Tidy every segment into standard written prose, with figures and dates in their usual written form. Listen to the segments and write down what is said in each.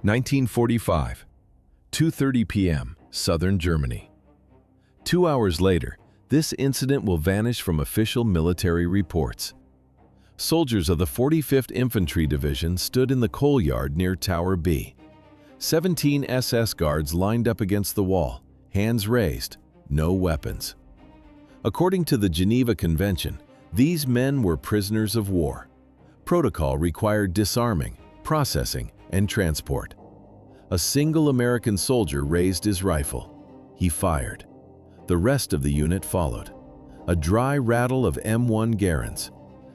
1945, 2:30 p.m., southern Germany. 2 hours later, this incident will vanish from official military reports. Soldiers of the 45th Infantry Division stood in the coal yard near Tower B. 17 SS guards lined up against the wall, hands raised, no weapons. According to the Geneva Convention, these men were prisoners of war. Protocol required disarming, processing, and transport. A single American soldier raised his rifle. He fired. The rest of the unit followed. A dry rattle of M1 Garens.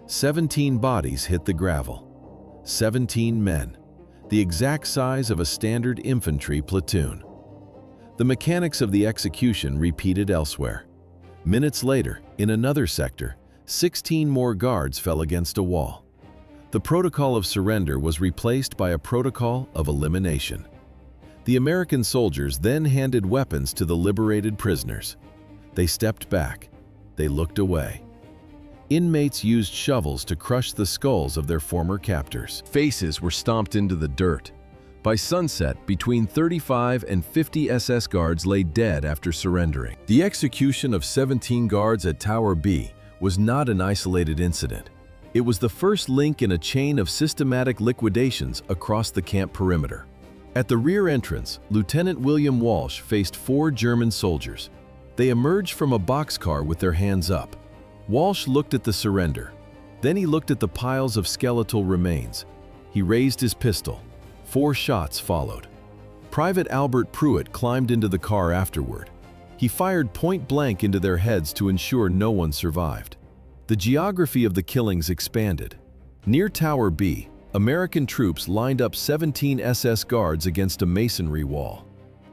17 bodies hit the gravel. 17 men, the exact size of a standard infantry platoon. The mechanics of the execution repeated elsewhere. Minutes later, in another sector, 16 more guards fell against a wall. The protocol of surrender was replaced by a protocol of elimination. The American soldiers then handed weapons to the liberated prisoners. They stepped back. They looked away. Inmates used shovels to crush the skulls of their former captors. Faces were stomped into the dirt. By sunset, between 35 and 50 SS guards lay dead after surrendering. The execution of 17 guards at Tower B was not an isolated incident. It was the first link in a chain of systematic liquidations across the camp perimeter. At the rear entrance, Lieutenant William Walsh faced 4 German soldiers. They emerged from a boxcar with their hands up. Walsh looked at the surrender. Then he looked at the piles of skeletal remains. He raised his pistol. 4 shots followed. Private Albert Pruitt climbed into the car afterward. He fired point blank into their heads to ensure no one survived. The geography of the killings expanded. Near Tower B, American troops lined up 17 SS guards against a masonry wall.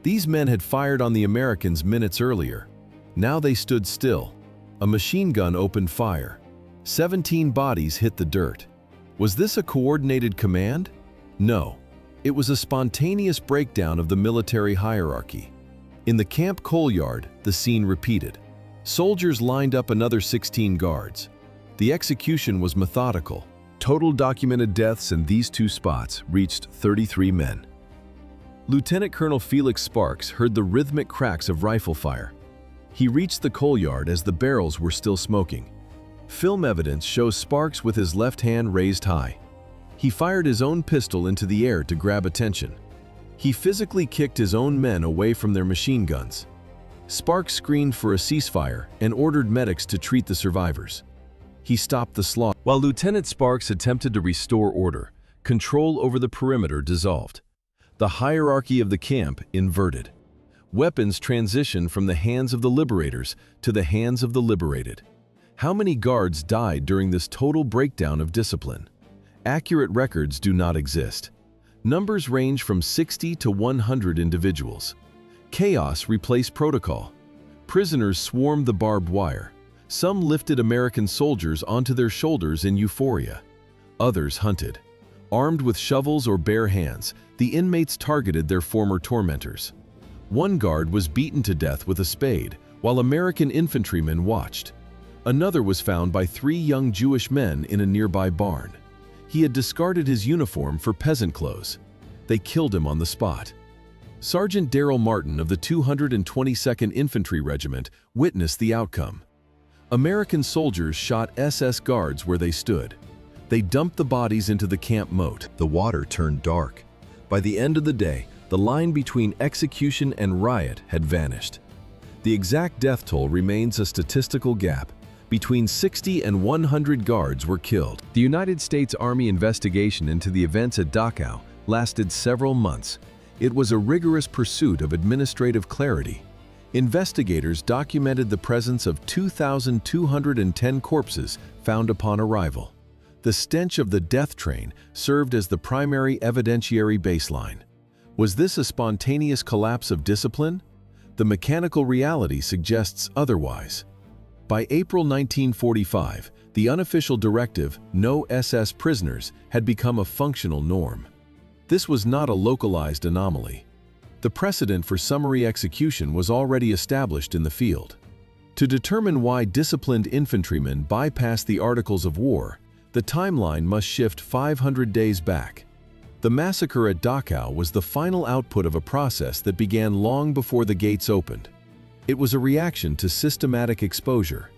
These men had fired on the Americans minutes earlier. Now they stood still. A machine gun opened fire. 17 bodies hit the dirt. Was this a coordinated command? No. It was a spontaneous breakdown of the military hierarchy. In the camp coal yard, the scene repeated. Soldiers lined up another 16 guards. The execution was methodical. Total documented deaths in these 2 spots reached 33 men. Lieutenant Colonel Felix Sparks heard the rhythmic cracks of rifle fire. He reached the coal yard as the barrels were still smoking. Film evidence shows Sparks with his left hand raised high. He fired his own pistol into the air to grab attention. He physically kicked his own men away from their machine guns. Sparks screamed for a ceasefire and ordered medics to treat the survivors. He stopped the slaughter. While Lieutenant Sparks attempted to restore order, control over the perimeter dissolved. The hierarchy of the camp inverted. Weapons transitioned from the hands of the liberators to the hands of the liberated. How many guards died during this total breakdown of discipline? Accurate records do not exist. Numbers range from 60 to 100 individuals. Chaos replaced protocol. Prisoners swarmed the barbed wire. Some lifted American soldiers onto their shoulders in euphoria. Others hunted. Armed with shovels or bare hands, the inmates targeted their former tormentors. One guard was beaten to death with a spade, while American infantrymen watched. Another was found by 3 young Jewish men in a nearby barn. He had discarded his uniform for peasant clothes. They killed him on the spot. Sergeant Darrell Martin of the 222nd Infantry Regiment witnessed the outcome. American soldiers shot SS guards where they stood. They dumped the bodies into the camp moat. The water turned dark. By the end of the day, the line between execution and riot had vanished. The exact death toll remains a statistical gap. Between 60 and 100 guards were killed. The United States Army investigation into the events at Dachau lasted several months. It was a rigorous pursuit of administrative clarity. Investigators documented the presence of 2,210 corpses found upon arrival. The stench of the death train served as the primary evidentiary baseline. Was this a spontaneous collapse of discipline? The mechanical reality suggests otherwise. By April 1945, the unofficial directive, "No SS prisoners," had become a functional norm. This was not a localized anomaly. The precedent for summary execution was already established in the field. To determine why disciplined infantrymen bypassed the Articles of War, the timeline must shift 500 days back. The massacre at Dachau was the final output of a process that began long before the gates opened. It was a reaction to systematic exposure.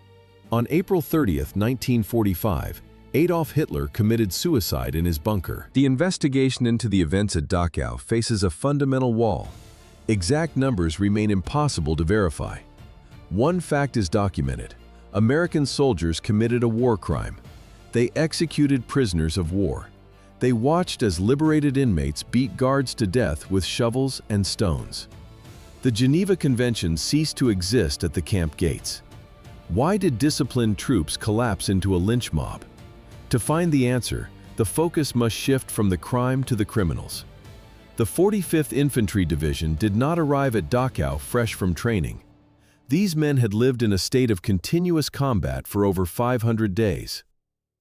On April 30th, 1945, Adolf Hitler committed suicide in his bunker. The investigation into the events at Dachau faces a fundamental wall. Exact numbers remain impossible to verify. One fact is documented: American soldiers committed a war crime. They executed prisoners of war. They watched as liberated inmates beat guards to death with shovels and stones. The Geneva Convention ceased to exist at the camp gates. Why did disciplined troops collapse into a lynch mob? To find the answer, the focus must shift from the crime to the criminals. The 45th Infantry Division did not arrive at Dachau fresh from training. These men had lived in a state of continuous combat for over 500 days.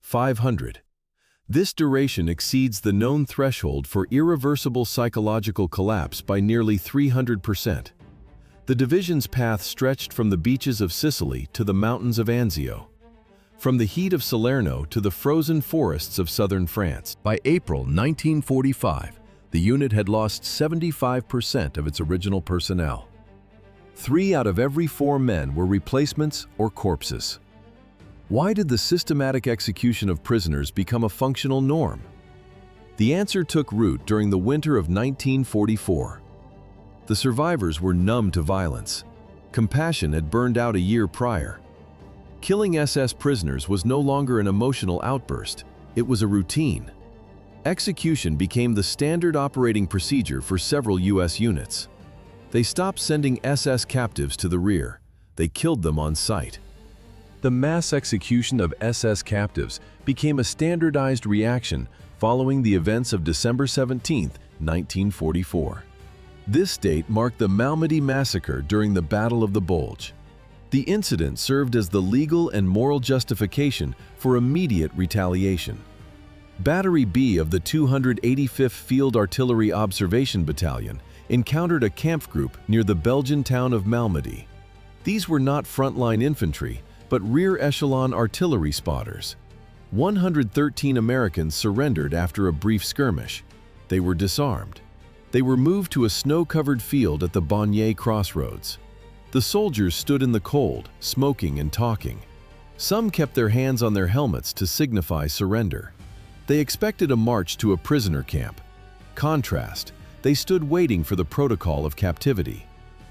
500. This duration exceeds the known threshold for irreversible psychological collapse by nearly 300%. The division's path stretched from the beaches of Sicily to the mountains of Anzio, from the heat of Salerno to the frozen forests of southern France. By April 1945, the unit had lost 75% of its original personnel. 3 out of every 4 men were replacements or corpses. Why did the systematic execution of prisoners become a functional norm? The answer took root during the winter of 1944. The survivors were numb to violence. Compassion had burned out a year prior. Killing SS prisoners was no longer an emotional outburst, it was a routine. Execution became the standard operating procedure for several US units. They stopped sending SS captives to the rear. They killed them on sight. The mass execution of SS captives became a standardized reaction following the events of December 17, 1944. This date marked the Malmedy Massacre during the Battle of the Bulge. The incident served as the legal and moral justification for immediate retaliation. Battery B of the 285th Field Artillery Observation Battalion encountered a camp group near the Belgian town of Malmedy. These were not frontline infantry, but rear-echelon artillery spotters. 113 Americans surrendered after a brief skirmish. They were disarmed. They were moved to a snow-covered field at the Bagnères crossroads. The soldiers stood in the cold, smoking and talking. Some kept their hands on their helmets to signify surrender. They expected a march to a prisoner camp. Contrast, they stood waiting for the protocol of captivity.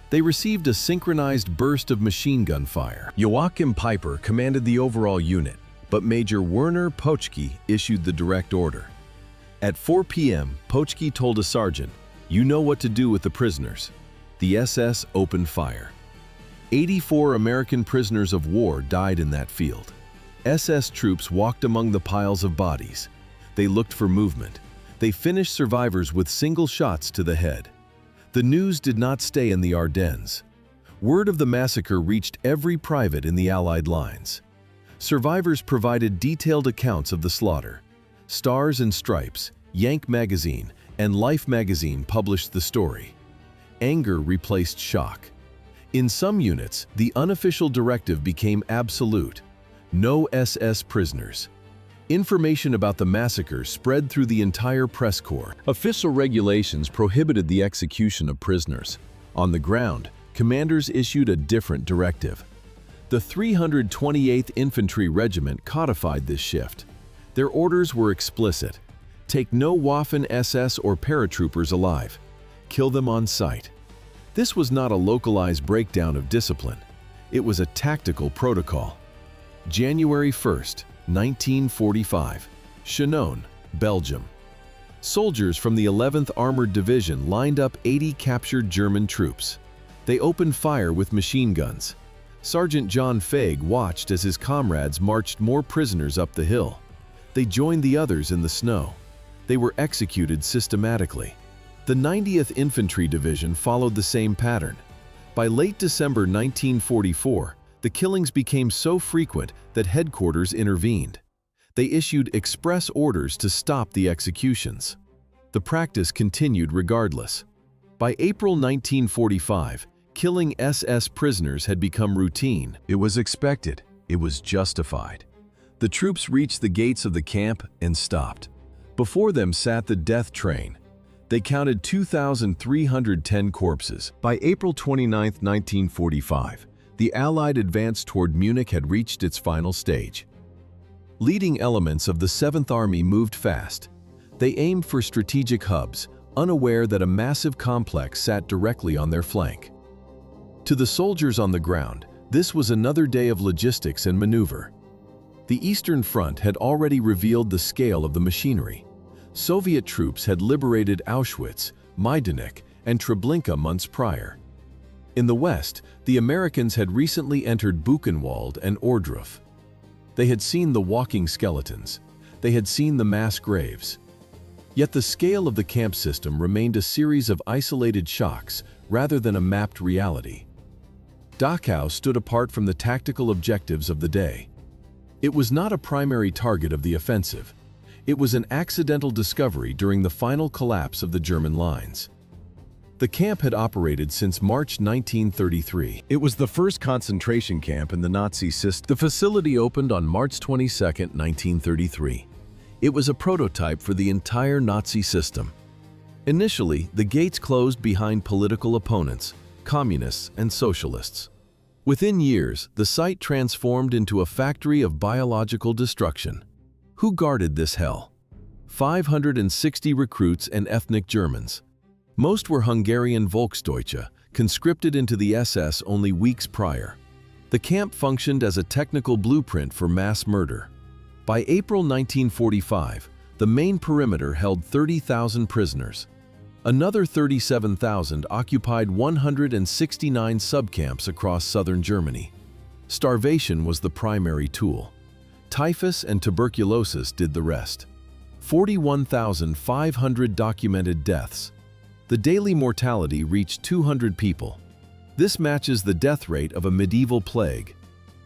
They received a synchronized burst of machine gun fire. Joachim Peiper commanded the overall unit, but Major Werner Pochke issued the direct order. At 4 p.m., Pochke told a sergeant, "You know what to do with the prisoners." The SS opened fire. 84 American prisoners of war died in that field. SS troops walked among the piles of bodies. They looked for movement. They finished survivors with single shots to the head. The news did not stay in the Ardennes. Word of the massacre reached every private in the Allied lines. Survivors provided detailed accounts of the slaughter. Stars and Stripes, Yank magazine, and Life magazine published the story. Anger replaced shock. In some units, the unofficial directive became absolute: no SS prisoners. Information about the massacre spread through the entire press corps. Official regulations prohibited the execution of prisoners. On the ground, commanders issued a different directive. The 328th Infantry Regiment codified this shift. Their orders were explicit: take no Waffen-SS or paratroopers alive. Kill them on sight. This was not a localized breakdown of discipline. It was a tactical protocol. January 1st, 1945, Chinon, Belgium. Soldiers from the 11th Armored Division lined up 80 captured German troops. They opened fire with machine guns. Sergeant John Faig watched as his comrades marched more prisoners up the hill. They joined the others in the snow. They were executed systematically. The 90th Infantry Division followed the same pattern. By late December 1944, the killings became so frequent that headquarters intervened. They issued express orders to stop the executions. The practice continued regardless. By April 1945, killing SS prisoners had become routine. It was expected. It was justified. The troops reached the gates of the camp and stopped. Before them sat the death train. They counted 2,310 corpses. By April 29, 1945, the Allied advance toward Munich had reached its final stage. Leading elements of the 7th Army moved fast. They aimed for strategic hubs, unaware that a massive complex sat directly on their flank. To the soldiers on the ground, this was another day of logistics and maneuver. The Eastern Front had already revealed the scale of the machinery. Soviet troops had liberated Auschwitz, Majdanek, and Treblinka months prior. In the West, the Americans had recently entered Buchenwald and Ohrdruf. They had seen the walking skeletons. They had seen the mass graves. Yet the scale of the camp system remained a series of isolated shocks rather than a mapped reality. Dachau stood apart from the tactical objectives of the day. It was not a primary target of the offensive. It was an accidental discovery during the final collapse of the German lines. The camp had operated since March 1933. It was the first concentration camp in the Nazi system. The facility opened on March 22, 1933. It was a prototype for the entire Nazi system. Initially, the gates closed behind political opponents, communists, and socialists. Within years, the site transformed into a factory of biological destruction. Who guarded this hell? 560 recruits and ethnic Germans. Most were Hungarian Volksdeutsche, conscripted into the SS only weeks prior. The camp functioned as a technical blueprint for mass murder. By April 1945, the main perimeter held 30,000 prisoners. Another 37,000 occupied 169 subcamps across southern Germany. Starvation was the primary tool. Typhus and tuberculosis did the rest. 41,500 documented deaths. The daily mortality reached 200 people. This matches the death rate of a medieval plague.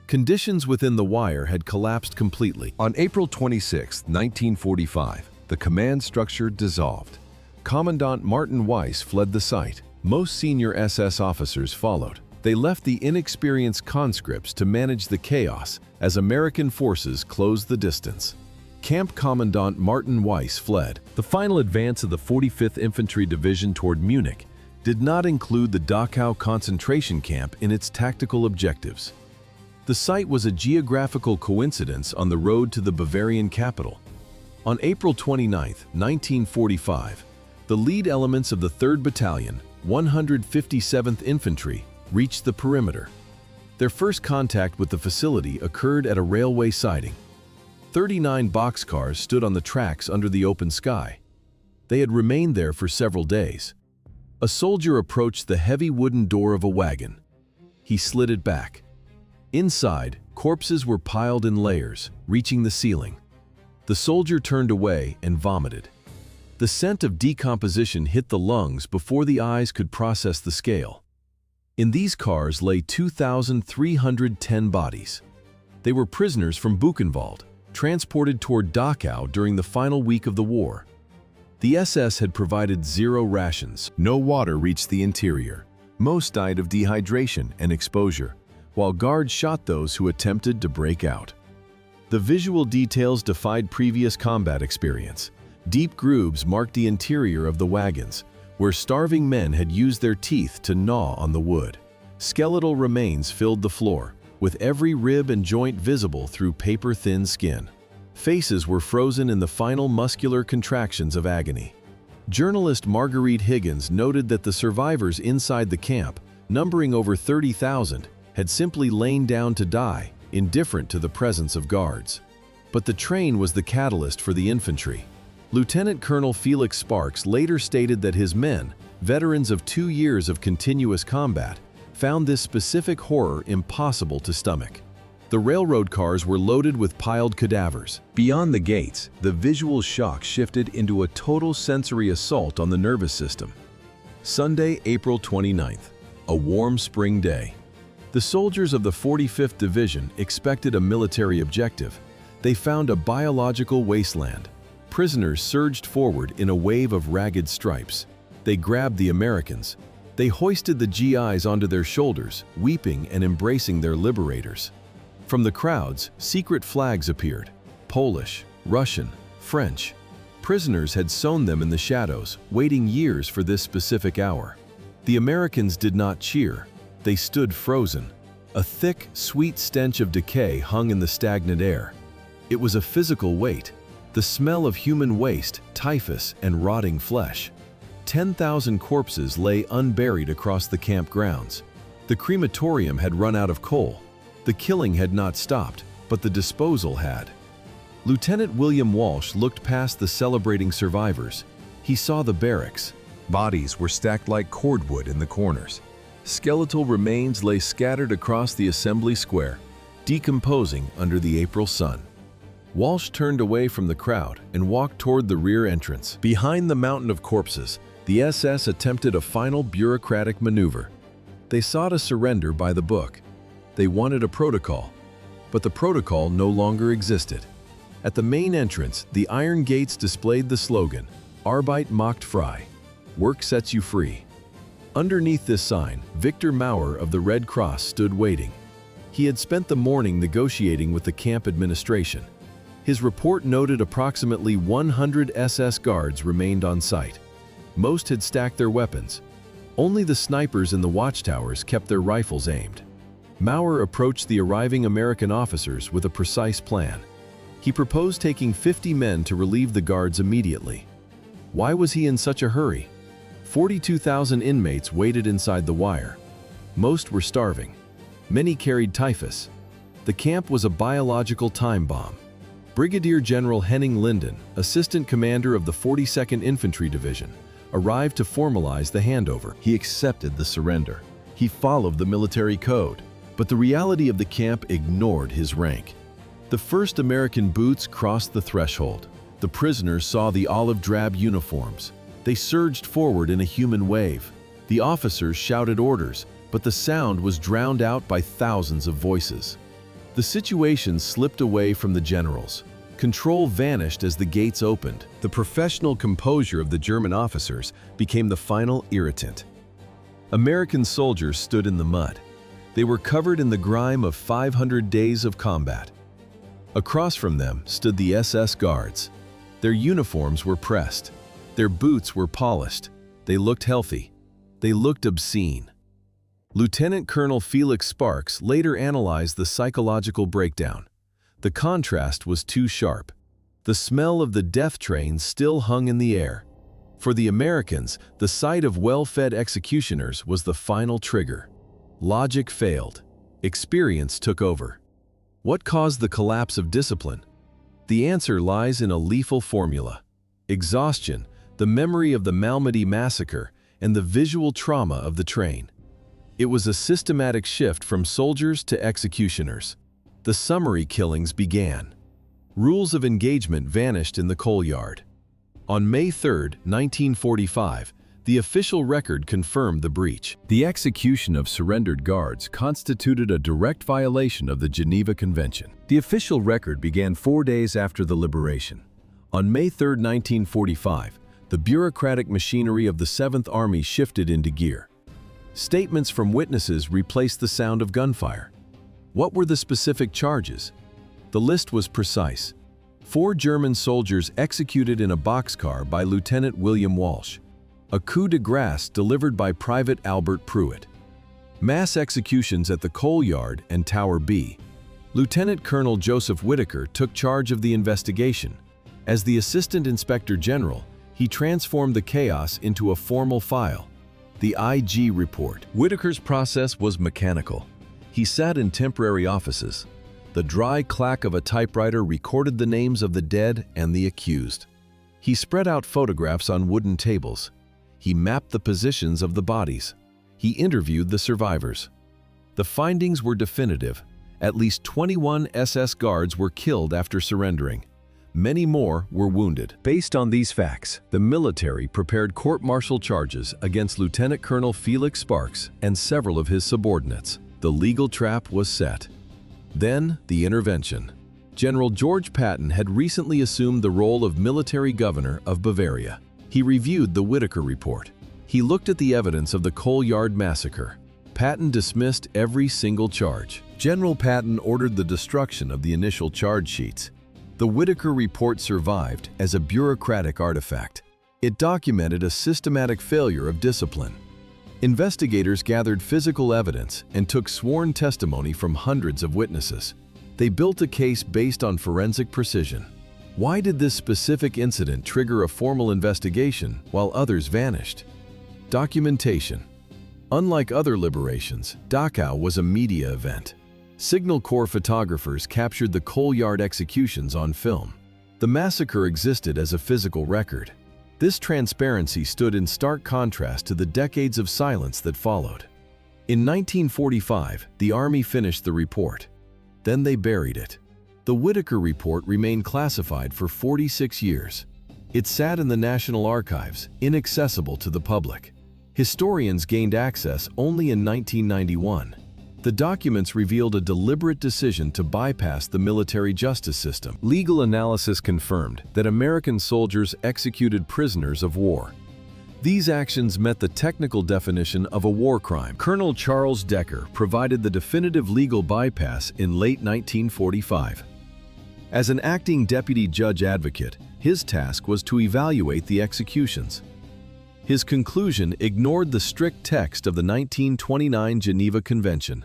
Conditions within the wire had collapsed completely. On April 26, 1945, the command structure dissolved. Commandant Martin Weiss fled the site. Most senior SS officers followed. They left the inexperienced conscripts to manage the chaos as American forces closed the distance. Camp Commandant Martin Weiss fled. The final advance of the 45th Infantry Division toward Munich did not include the Dachau concentration camp in its tactical objectives. The site was a geographical coincidence on the road to the Bavarian capital. On April 29, 1945, the lead elements of the 3rd Battalion, 157th Infantry, reached the perimeter. Their first contact with the facility occurred at a railway siding. 39 boxcars stood on the tracks under the open sky. They had remained there for several days. A soldier approached the heavy wooden door of a wagon. He slid it back. Inside, corpses were piled in layers, reaching the ceiling. The soldier turned away and vomited. The scent of decomposition hit the lungs before the eyes could process the scale. In these cars lay 2,310 bodies. They were prisoners from Buchenwald, transported toward Dachau during the final week of the war. The SS had provided zero rations. No water reached the interior. Most died of dehydration and exposure, while guards shot those who attempted to break out. The visual details defied previous combat experience. Deep grooves marked the interior of the wagons, where starving men had used their teeth to gnaw on the wood. Skeletal remains filled the floor, with every rib and joint visible through paper-thin skin. Faces were frozen in the final muscular contractions of agony. Journalist Marguerite Higgins noted that the survivors inside the camp, numbering over 30,000, had simply lain down to die, indifferent to the presence of guards. But the train was the catalyst for the infantry. Lieutenant Colonel Felix Sparks later stated that his men, veterans of 2 years of continuous combat, found this specific horror impossible to stomach. The railroad cars were loaded with piled cadavers. Beyond the gates, the visual shock shifted into a total sensory assault on the nervous system. Sunday, April 29th, a warm spring day. The soldiers of the 45th Division expected a military objective. They found a biological wasteland. Prisoners surged forward in a wave of ragged stripes. They grabbed the Americans. They hoisted the GIs onto their shoulders, weeping and embracing their liberators. From the crowds, secret flags appeared: Polish, Russian, French. prisoners had sown them in the shadows, waiting years for this specific hour. The Americans did not cheer. They stood frozen. A thick, sweet stench of decay hung in the stagnant air. It was a physical weight, the smell of human waste, typhus, and rotting flesh. 10,000 corpses lay unburied across the camp grounds. The crematorium had run out of coal. The killing had not stopped, but the disposal had. Lieutenant William Walsh looked past the celebrating survivors. He saw the barracks. Bodies were stacked like cordwood in the corners. Skeletal remains lay scattered across the assembly square, decomposing under the April sun. Walsh turned away from the crowd and walked toward the rear entrance. Behind the mountain of corpses, the SS attempted a final bureaucratic maneuver. They sought a surrender by the book. They wanted a protocol, but the protocol no longer existed. At the main entrance, the iron gates displayed the slogan, Arbeit macht frei, work sets you free. Underneath this sign, Victor Maurer of the Red Cross stood waiting. He had spent the morning negotiating with the camp administration. His report noted approximately 100 SS guards remained on site. Most had stacked their weapons. Only the snipers in the watchtowers kept their rifles aimed. Maurer approached the arriving American officers with a precise plan. He proposed taking 50 men to relieve the guards immediately. Why was he in such a hurry? 42,000 inmates waited inside the wire. Most were starving. Many carried typhus. The camp was a biological time bomb. Brigadier General Henning Linden, assistant commander of the 42nd Infantry Division, arrived to formalize the handover. He accepted the surrender. He followed the military code, but the reality of the camp ignored his rank. The first American boots crossed the threshold. The prisoners saw the olive-drab uniforms. They surged forward in a human wave. The officers shouted orders, but the sound was drowned out by thousands of voices. The situation slipped away from the generals. Control vanished as the gates opened. The professional composure of the German officers became the final irritant. American soldiers stood in the mud. They were covered in the grime of 500 days of combat. Across from them stood the SS guards. Their uniforms were pressed. Their boots were polished. They looked healthy. They looked obscene. Lieutenant Colonel Felix Sparks later analyzed the psychological breakdown. The contrast was too sharp. The smell of the death train still hung in the air. For the Americans, the sight of well-fed executioners was the final trigger. Logic failed. Experience took over. What caused the collapse of discipline? The answer lies in a lethal formula: exhaustion, the memory of the Malmedy Massacre, and the visual trauma of the train. It was a systematic shift from soldiers to executioners. The summary killings began. Rules of engagement vanished in the coal yard. On May 3, 1945, the official record confirmed the breach. The execution of surrendered guards constituted a direct violation of the Geneva Convention. The official record began 4 days after the liberation. On May 3, 1945, the bureaucratic machinery of the 7th Army shifted into gear. Statements from witnesses replaced the sound of gunfire. What were the specific charges? The list was precise. 4 German soldiers executed in a boxcar by Lieutenant William Walsh. A coup de grace delivered by Private Albert Pruitt. Mass executions at the Coal Yard and Tower B. Lieutenant Colonel Joseph Whitaker took charge of the investigation. As the Assistant Inspector General, he transformed the chaos into a formal file, the IG report. Whitaker's process was mechanical. He sat in temporary offices. The dry clack of a typewriter recorded the names of the dead and the accused. He spread out photographs on wooden tables. He mapped the positions of the bodies. He interviewed the survivors. The findings were definitive. At least 21 SS guards were killed after surrendering. Many more were wounded. Based on these facts, the military prepared court-martial charges against Lieutenant Colonel Felix Sparks and several of his subordinates. The legal trap was set. Then, the intervention. General George Patton had recently assumed the role of military governor of Bavaria. He reviewed the Whitaker report. He looked at the evidence of the Coal Yard Massacre. Patton dismissed every single charge. General Patton ordered the destruction of the initial charge sheets. The Whitaker Report survived as a bureaucratic artifact. It documented a systematic failure of discipline. Investigators gathered physical evidence and took sworn testimony from hundreds of witnesses. They built a case based on forensic precision. Why did this specific incident trigger a formal investigation while others vanished? Documentation. Unlike other liberations, Dachau was a media event. Signal Corps photographers captured the coal yard executions on film. The massacre existed as a physical record. This transparency stood in stark contrast to the decades of silence that followed. In 1945, the Army finished the report. Then they buried it. The Whitaker Report remained classified for 46 years. It sat in the National Archives, inaccessible to the public. Historians gained access only in 1991. The documents revealed a deliberate decision to bypass the military justice system. Legal analysis confirmed that American soldiers executed prisoners of war. These actions met the technical definition of a war crime. Colonel Charles Decker provided the definitive legal bypass in late 1945. As an acting deputy judge advocate, his task was to evaluate the executions. His conclusion ignored the strict text of the 1929 Geneva Convention.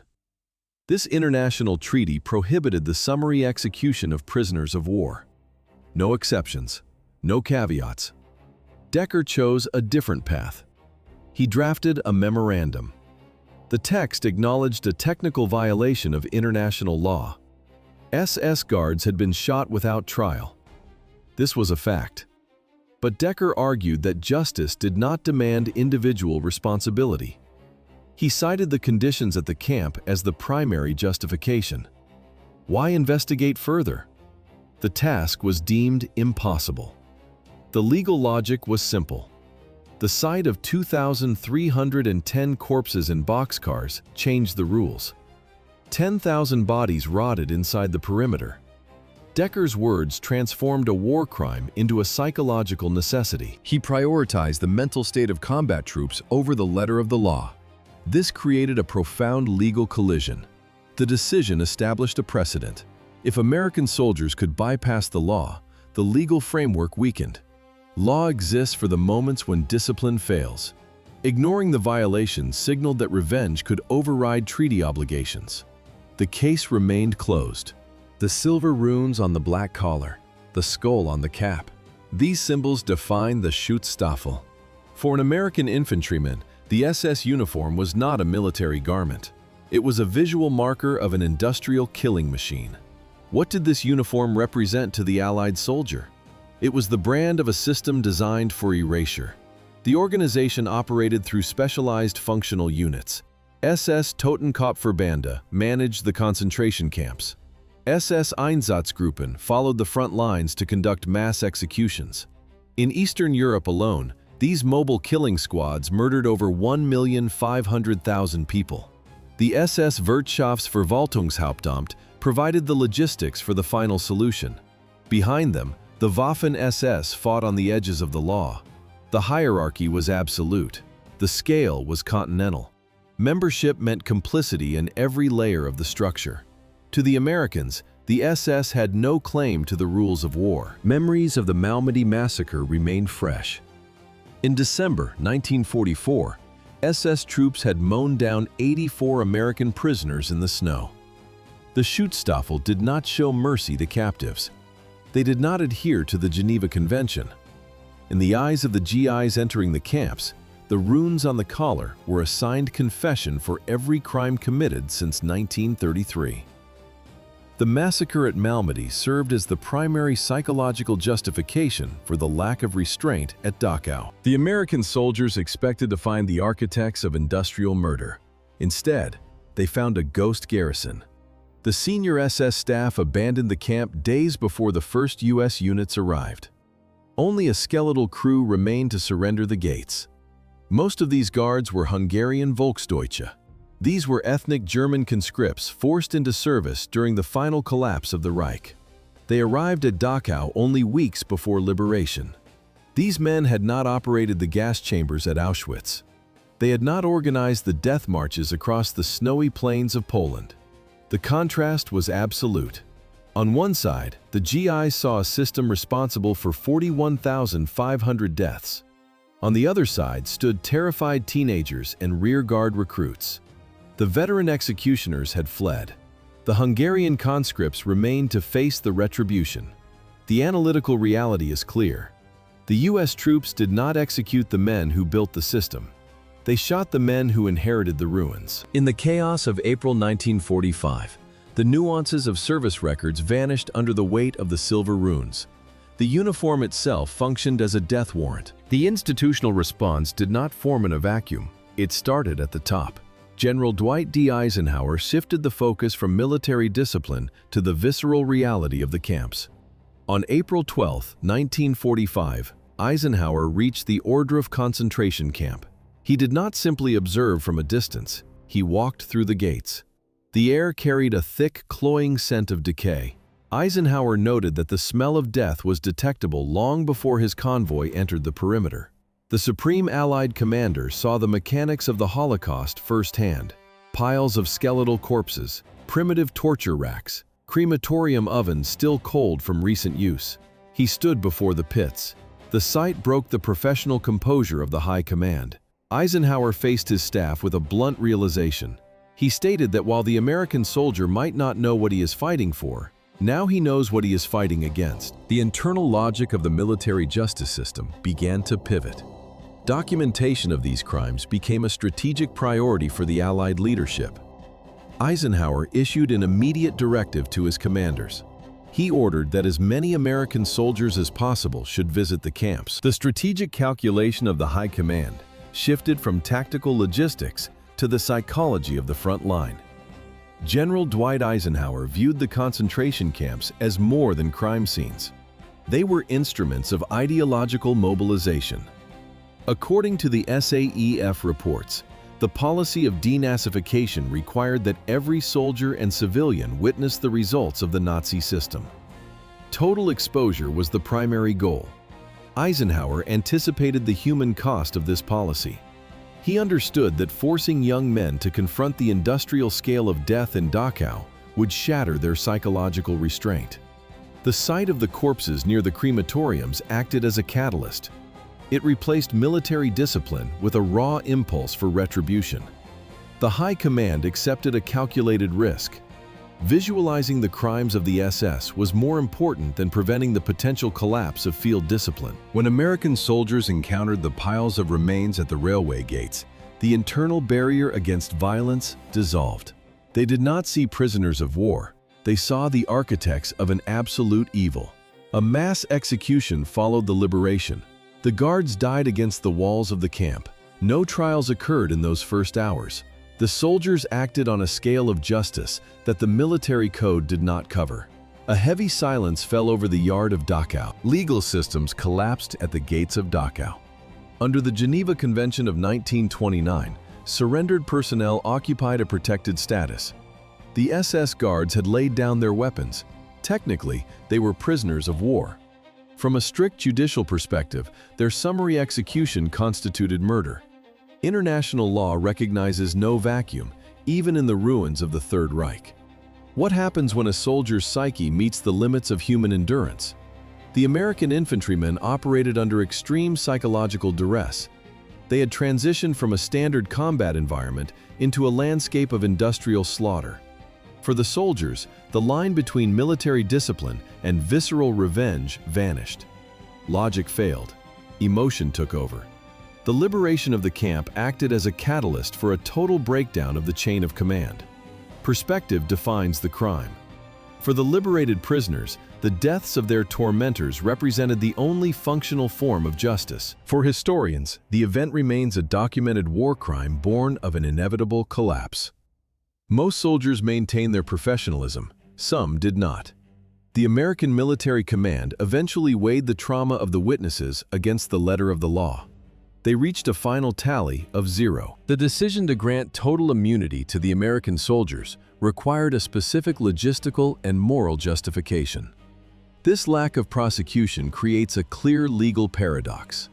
This international treaty prohibited the summary execution of prisoners of war. No exceptions, no caveats. Decker chose a different path. He drafted a memorandum. The text acknowledged a technical violation of international law. SS guards had been shot without trial. This was a fact. But Decker argued that justice did not demand individual responsibility. He cited the conditions at the camp as the primary justification. Why investigate further? The task was deemed impossible. The legal logic was simple. The sight of 2,310 corpses in boxcars changed the rules. 10,000 bodies rotted inside the perimeter. Decker's words transformed a war crime into a psychological necessity. He prioritized the mental state of combat troops over the letter of the law. This created a profound legal collision. The decision established a precedent. If American soldiers could bypass the law, the legal framework weakened. Law exists for the moments when discipline fails. Ignoring the violation signaled that revenge could override treaty obligations. The case remained closed. The silver runes on the black collar, the skull on the cap. These symbols define the Schutzstaffel. For an American infantryman, the SS uniform was not a military garment. It was a visual marker of an industrial killing machine. What did this uniform represent to the Allied soldier? It was the brand of a system designed for erasure. The organization operated through specialized functional units. SS Totenkopfverbände managed the concentration camps. SS Einsatzgruppen followed the front lines to conduct mass executions. In Eastern Europe alone, these mobile killing squads murdered over 1,500,000 people. The SS Wirtschaftsverwaltungshauptamt provided the logistics for the final solution. Behind them, the Waffen-SS fought on the edges of the law. The hierarchy was absolute. The scale was continental. Membership meant complicity in every layer of the structure. To the Americans, the SS had no claim to the rules of war. Memories of the Malmedy Massacre remained fresh. In December 1944, SS troops had mown down 84 American prisoners in the snow. The Schutzstaffel did not show mercy to captives. They did not adhere to the Geneva Convention. In the eyes of the GIs entering the camps, the runes on the collar were a signed confession for every crime committed since 1933. The massacre at Malmedy served as the primary psychological justification for the lack of restraint at Dachau. The American soldiers expected to find the architects of industrial murder. Instead, they found a ghost garrison. The senior SS staff abandoned the camp days before the first US units arrived. Only a skeletal crew remained to surrender the gates. Most of these guards were Hungarian Volksdeutsche. These were ethnic German conscripts forced into service during the final collapse of the Reich. They arrived at Dachau only weeks before liberation. These men had not operated the gas chambers at Auschwitz. They had not organized the death marches across the snowy plains of Poland. The contrast was absolute. On one side, the GIs saw a system responsible for 41,500 deaths. On the other side stood terrified teenagers and rearguard recruits. The veteran executioners had fled. The Hungarian conscripts remained to face the retribution. The analytical reality is clear. The US troops did not execute the men who built the system. They shot the men who inherited the ruins. In the chaos of April 1945, the nuances of service records vanished under the weight of the silver runes. The uniform itself functioned as a death warrant. The institutional response did not form in a vacuum. It started at the top. General Dwight D. Eisenhower shifted the focus from military discipline to the visceral reality of the camps. On April 12, 1945, Eisenhower reached the Ohrdruf concentration camp. He did not simply observe from a distance. He walked through the gates. The air carried a thick, cloying scent of decay. Eisenhower noted that the smell of death was detectable long before his convoy entered the perimeter. The Supreme Allied commander saw the mechanics of the Holocaust firsthand. Piles of skeletal corpses, primitive torture racks, crematorium ovens still cold from recent use. He stood before the pits. The sight broke the professional composure of the high command. Eisenhower faced his staff with a blunt realization. He stated that while the American soldier might not know what he is fighting for, now he knows what he is fighting against. The internal logic of the military justice system began to pivot. Documentation of these crimes became a strategic priority for the Allied leadership. Eisenhower issued an immediate directive to his commanders. He ordered that as many American soldiers as possible should visit the camps. The strategic calculation of the high command shifted from tactical logistics to the psychology of the front line. General Dwight Eisenhower viewed the concentration camps as more than crime scenes. They were instruments of ideological mobilization. According to the SAEF reports, the policy of denazification required that every soldier and civilian witness the results of the Nazi system. Total exposure was the primary goal. Eisenhower anticipated the human cost of this policy. He understood that forcing young men to confront the industrial scale of death in Dachau would shatter their psychological restraint. The sight of the corpses near the crematoriums acted as a catalyst. It replaced military discipline with a raw impulse for retribution. The high command accepted a calculated risk. Visualizing the crimes of the SS was more important than preventing the potential collapse of field discipline. When American soldiers encountered the piles of remains at the railway gates, the internal barrier against violence dissolved. They did not see prisoners of war. They saw the architects of an absolute evil. A mass execution followed the liberation. The guards died against the walls of the camp. No trials occurred in those first hours. The soldiers acted on a scale of justice that the military code did not cover. A heavy silence fell over the yard of Dachau. Legal systems collapsed at the gates of Dachau. Under the Geneva Convention of 1929, surrendered personnel occupied a protected status. The SS guards had laid down their weapons. Technically, they were prisoners of war. From a strict judicial perspective, their summary execution constituted murder. International law recognizes no vacuum, even in the ruins of the Third Reich. What happens when a soldier's psyche meets the limits of human endurance? The American infantrymen operated under extreme psychological duress. They had transitioned from a standard combat environment into a landscape of industrial slaughter. For the soldiers, the line between military discipline and visceral revenge vanished. Logic failed. Emotion took over. The liberation of the camp acted as a catalyst for a total breakdown of the chain of command. Perspective defines the crime. For the liberated prisoners, the deaths of their tormentors represented the only functional form of justice. For historians, the event remains a documented war crime born of an inevitable collapse. Most soldiers maintained their professionalism, some did not. The American military command eventually weighed the trauma of the witnesses against the letter of the law. They reached a final tally of 0. The decision to grant total immunity to the American soldiers required a specific logistical and moral justification. This lack of prosecution creates a clear legal paradox.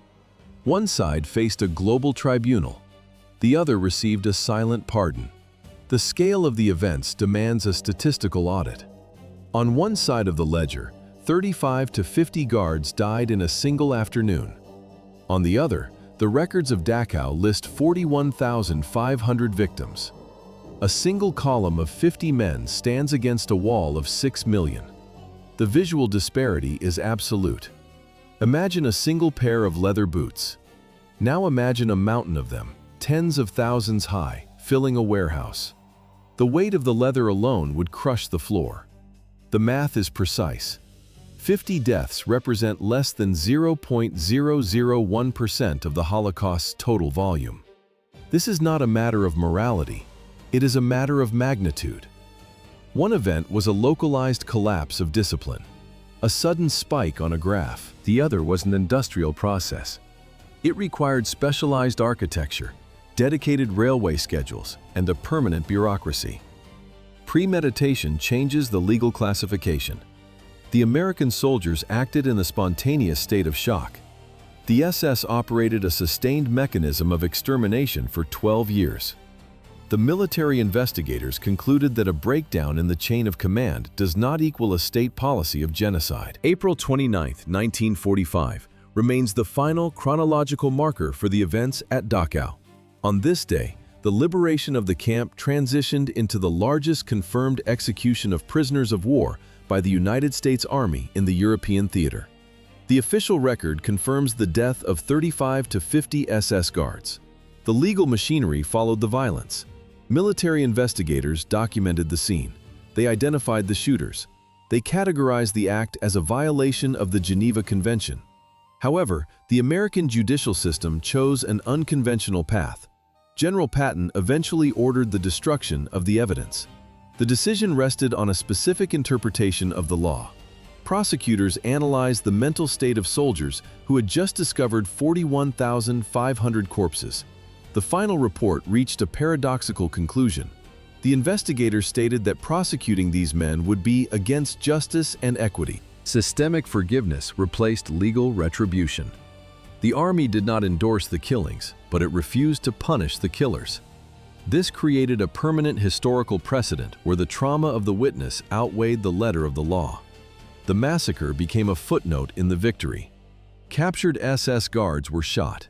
One side faced a global tribunal. The other received a silent pardon. The scale of the events demands a statistical audit. On one side of the ledger, 35 to 50 guards died in a single afternoon. On the other, the records of Dachau list 41,500 victims. A single column of 50 men stands against a wall of 6 million. The visual disparity is absolute. Imagine a single pair of leather boots. Now imagine a mountain of them, tens of thousands high, filling a warehouse. The weight of the leather alone would crush the floor. The math is precise. 50 deaths represent less than 0.001% of the Holocaust's total volume. This is not a matter of morality. It is a matter of magnitude. One event was a localized collapse of discipline, a sudden spike on a graph. The other was an industrial process. It required specialized architecture, dedicated railway schedules, and a permanent bureaucracy. Premeditation changes the legal classification. The American soldiers acted in a spontaneous state of shock. The SS operated a sustained mechanism of extermination for 12 years. The military investigators concluded that a breakdown in the chain of command does not equal a state policy of genocide. April 29, 1945, remains the final chronological marker for the events at Dachau. On this day, the liberation of the camp transitioned into the largest confirmed execution of prisoners of war by the United States Army in the European theater. The official record confirms the death of 35 to 50 SS guards. The legal machinery followed the violence. Military investigators documented the scene. They identified the shooters. They categorized the act as a violation of the Geneva Convention. However, the American judicial system chose an unconventional path. General Patton eventually ordered the destruction of the evidence. The decision rested on a specific interpretation of the law. Prosecutors analyzed the mental state of soldiers who had just discovered 41,500 corpses. The final report reached a paradoxical conclusion. The investigators stated that prosecuting these men would be against justice and equity. Systemic forgiveness replaced legal retribution. The Army did not endorse the killings, but it refused to punish the killers. This created a permanent historical precedent where the trauma of the witness outweighed the letter of the law. The massacre became a footnote in the victory. Captured SS guards were shot.